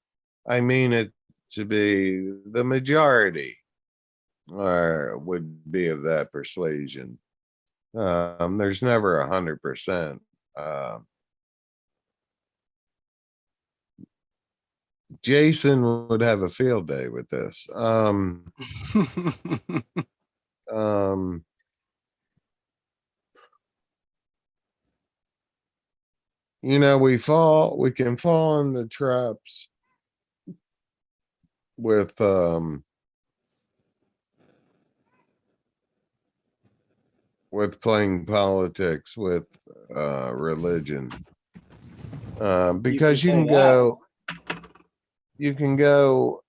I mean it to be the majority or would be of that persuasion. There's never 100%. Jason would have a field day with this. You know, we can fall in the traps with playing politics with religion. Because you can go,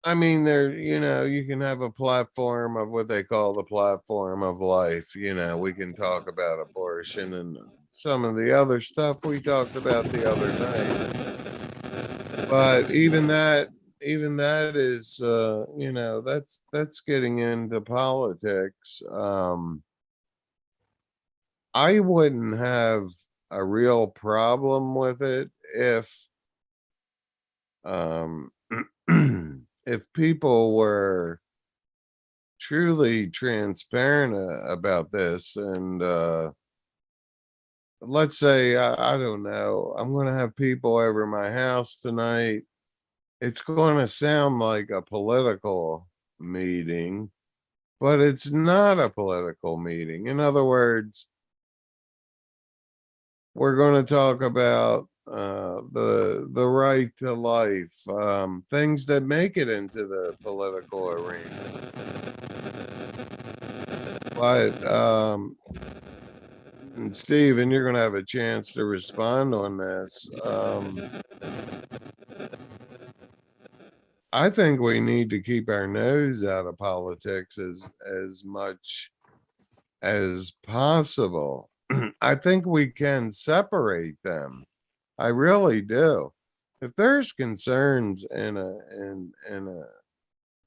I mean, you know, you can have a platform of what they call the platform of life. You know, we can talk about abortion and some of the other stuff we talked about the other night. But even that is, you know, that's getting into politics. I wouldn't have a real problem with it if, if people were truly transparent about this. And let's say, I don't know, I'm going to have people over my house tonight. It's going to sound like a political meeting, but it's not a political meeting. In other words, we're going to talk about the right to life, things that make it into the political arena. But and Steven, you're going to have a chance to respond on this. I think we need to keep our nose out of politics as much as possible. I think we can separate them. I really do. If there's concerns in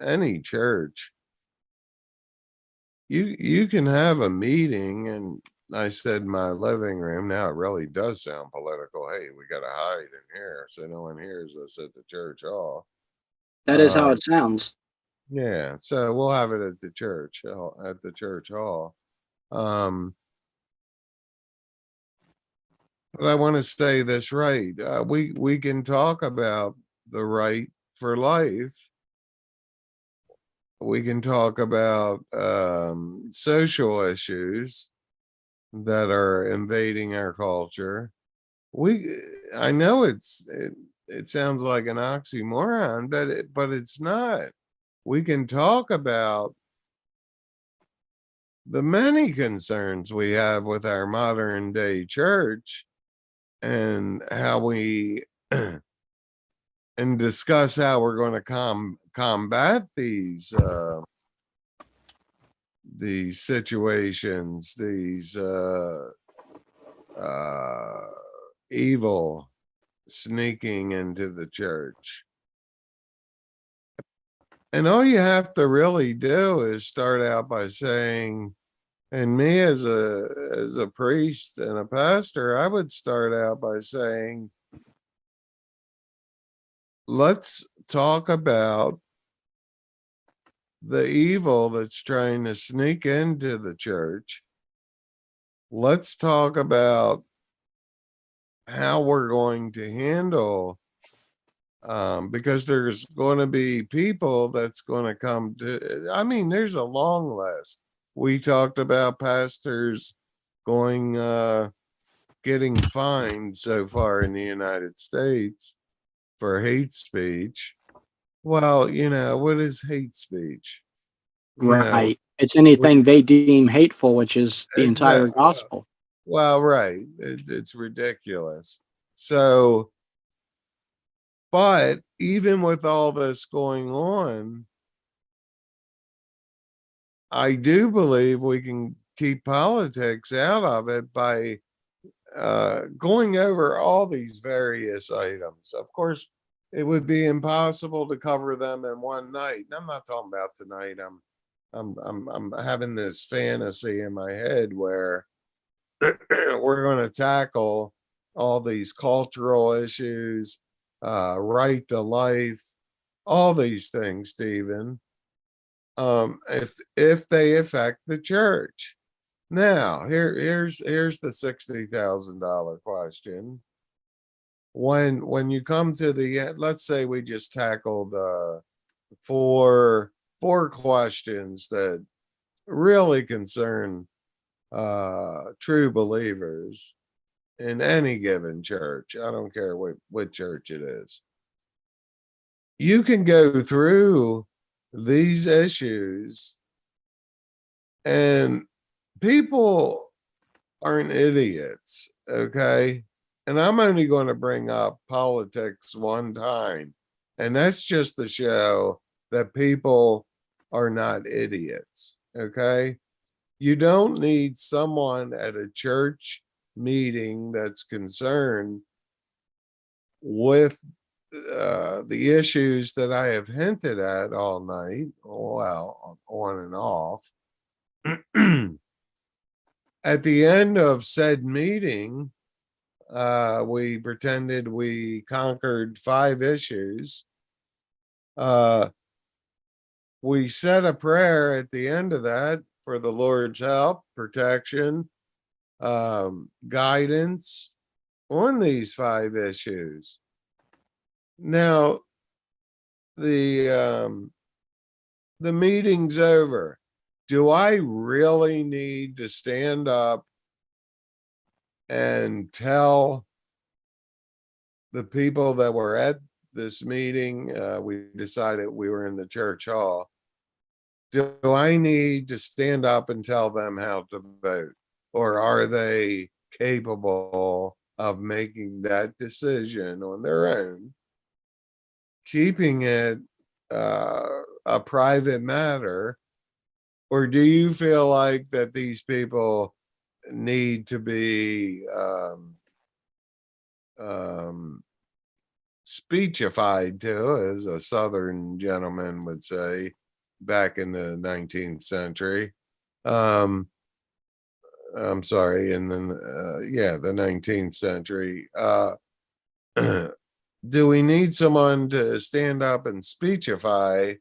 any church, you can have a meeting. And I said my living room. Now it really does sound political. Hey, we got to hide in here so no one hears us at the church hall. That is how it sounds. Yeah, so we'll have it at the church hall. But I want to say this right. We can talk about the right for life. We can talk about social issues that are invading our culture. I know it sounds like an oxymoron, but it's not. We can talk about the many concerns we have with our modern day church and how we and discuss how we're going to combat these situations, these evil sneaking into the church. And all you have to really do is start out by saying, and me as a priest and a pastor, I would start out by saying, let's talk about the evil that's trying to sneak into the church. Let's talk about how we're going to handle, because there's going to be people that's going to come to, I mean, there's a long list. We talked about pastors going, getting fined so far in the United States for hate speech. Well, what is hate speech? Right. It's anything they deem hateful, which is the entire Exactly. gospel. Well, right. It's ridiculous. So, but even with all this going on, I do believe we can keep politics out of it by going over all these various items. Of course, it would be impossible to cover them in one night. And I'm not talking about tonight. I'm having this fantasy in my head where we're going to tackle all these cultural issues, right to life, all these things, Stephen. If they affect the church. Now, here's the $60,000 question. When you come to the end, let's say we just tackled four questions that really concern true believers in any given church. I don't care what church it is. You can go through these issues, and people aren't idiots, okay? And I'm only going to bring up politics one time, and that's just to show that people are not idiots, okay? You don't need someone at a church meeting that's concerned with the issues that I have hinted at all night, well, on and off. At the end of said meeting, we pretended we conquered 5 issues. We said a prayer at the end of that for the Lord's help, protection, guidance on these 5 issues. Now, the meeting's over. Do I really need to stand up and tell the people that were at this meeting? We decided we were in the church hall. Do I need to stand up and tell them how to vote? Or are they capable of making that decision on their own, keeping it a private matter? Or do you feel like that these people need to be speechified to, as a Southern gentleman would say back in the 19th century? I'm sorry, in the 19th century. Do we need someone to stand up and speechify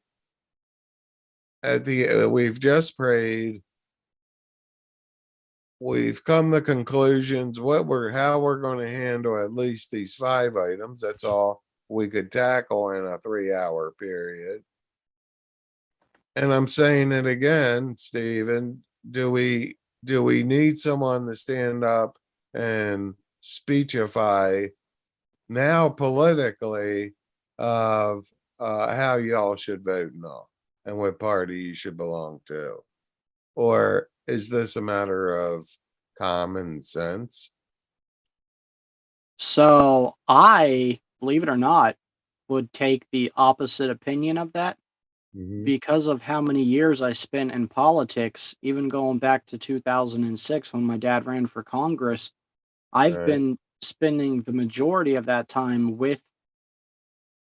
at the we've just prayed, we've come to conclusions how we're going to handle at least these 5 items? That's all we could tackle in a 3-hour period. And I'm saying it again, Stephen, do we need someone to stand up and speechify now politically of how y'all should vote and all, and what party you should belong to? Or is this a matter of common sense? So I, believe it or not, would take the opposite opinion of that because of how many years I spent in politics, even going back to 2006 when my dad ran for Congress. I've Right. been spending the majority of that time with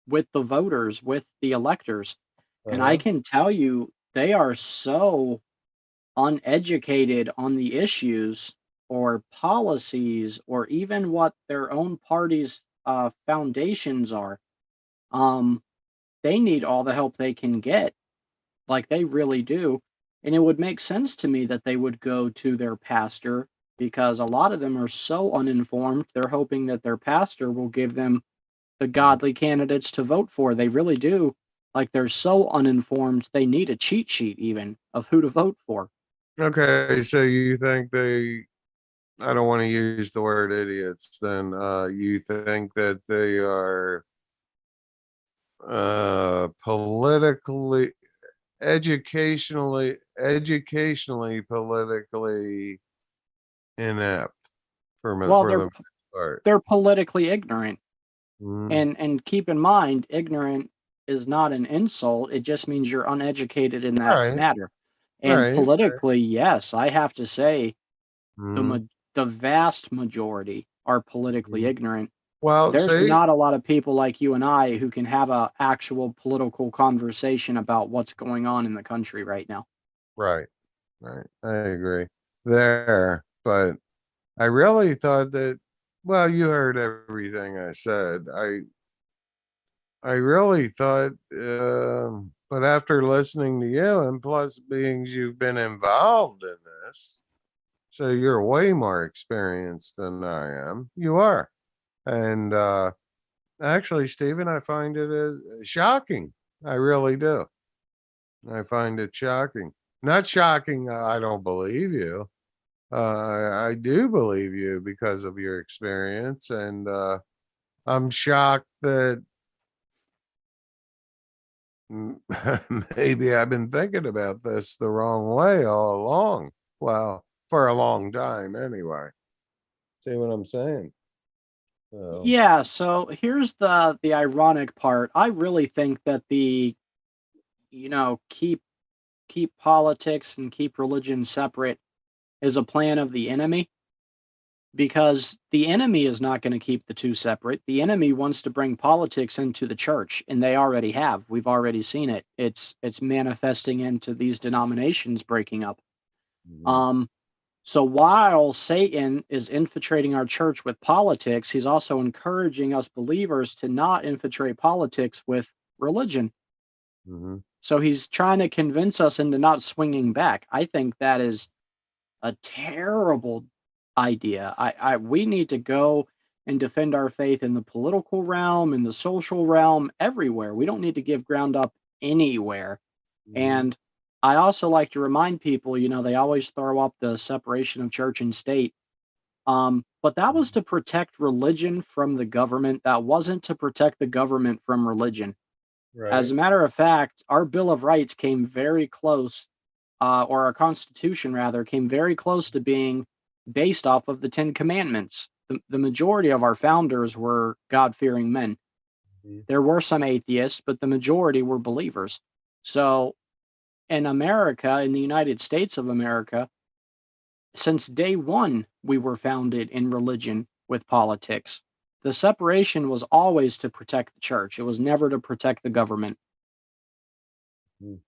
the voters, with the electors. And I can tell you, they are so uneducated on the issues or policies or even what their own party's foundations are. They need all the help they can get. Like, they really do. And it would make sense to me that they would go to their pastor, because a lot of them are so uninformed. They're hoping that their pastor will give them the godly candidates to vote for. They really do. Like, they're so uninformed, they need a cheat sheet even of who to vote for. Okay, so you think they I don't want to use the word idiots, then you think that they are politically, educationally politically inept Well, for the most part. they're politically ignorant. Mm, And keep in mind, ignorant is not an insult. It just means you're uneducated in that right, matter. And right, right. politically, yes, I have to say Mm, the vast majority are politically mm. ignorant. Well, There's see, not a lot of people like you and I who can have a actual political conversation about what's going on in the country right now. right, right. I agree there, but I really thought that, well, you heard everything I said. I really thought, but after listening to you and plus being you've been involved in this, so you're way more experienced than I am. You are. And actually, Stephen, I find it shocking. I really do. I find it shocking. Not shocking, I don't believe you. I do believe you because of your experience. And I'm shocked that maybe I've been thinking about this the wrong way all along. Well, for a long time anyway. See what I'm saying? So, Yeah, so here's the ironic part. I really think that keep politics and keep religion separate is a plan of the enemy, because the enemy is not going to keep the two separate. The enemy wants to bring politics into the church, and they already have. We've already seen it. It's manifesting into these denominations breaking up. mhm, Um, so while Satan is infiltrating our church with politics, he's also encouraging us believers to not infiltrate politics with religion. mhm, So he's trying to convince us into not swinging back. I think that is a terrible idea. We need to go and defend our faith in the political realm, in the social realm, everywhere. We don't need to give ground up anywhere. mhm, And I also like to remind people, they always throw up the separation of church and state. But that was mhm. to protect religion from the government. That wasn't to protect the government from religion. As Right. a matter of fact, our Bill of Rights came very close, or our Constitution rather, came very close to being based off of the Ten Commandments. The majority of our founders were God fearing men. Mhm, There were some atheists, but the majority were believers. So in America, in the United States of America, since day one, we were founded in religion with politics. The separation was always to protect the church, it was never to protect the government. mhm,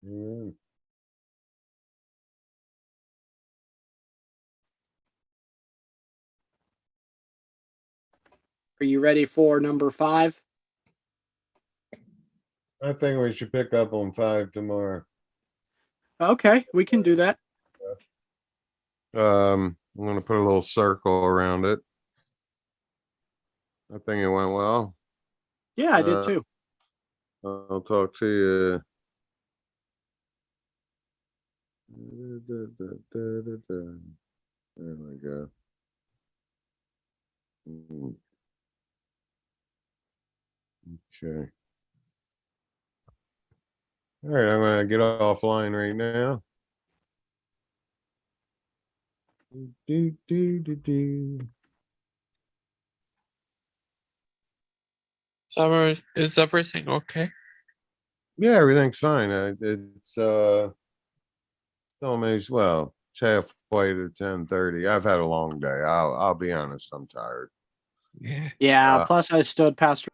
mhm. Are you ready for number 5? I think we should pick up on 5 tomorrow. Okay, we can do that. I'm gonna put a little circle around it. I think it went well. Yeah, I did Uh, too. I'll talk to you. There we go. Mm, okay. All right, I'm gonna get offline right now. Do. Is everything okay? Yeah, everything's fine. It's almost, well, it's halfway to 10:30. I've had a long day. I'll be honest, I'm tired. Yeah. Yeah, Uh, plus I stood Pastor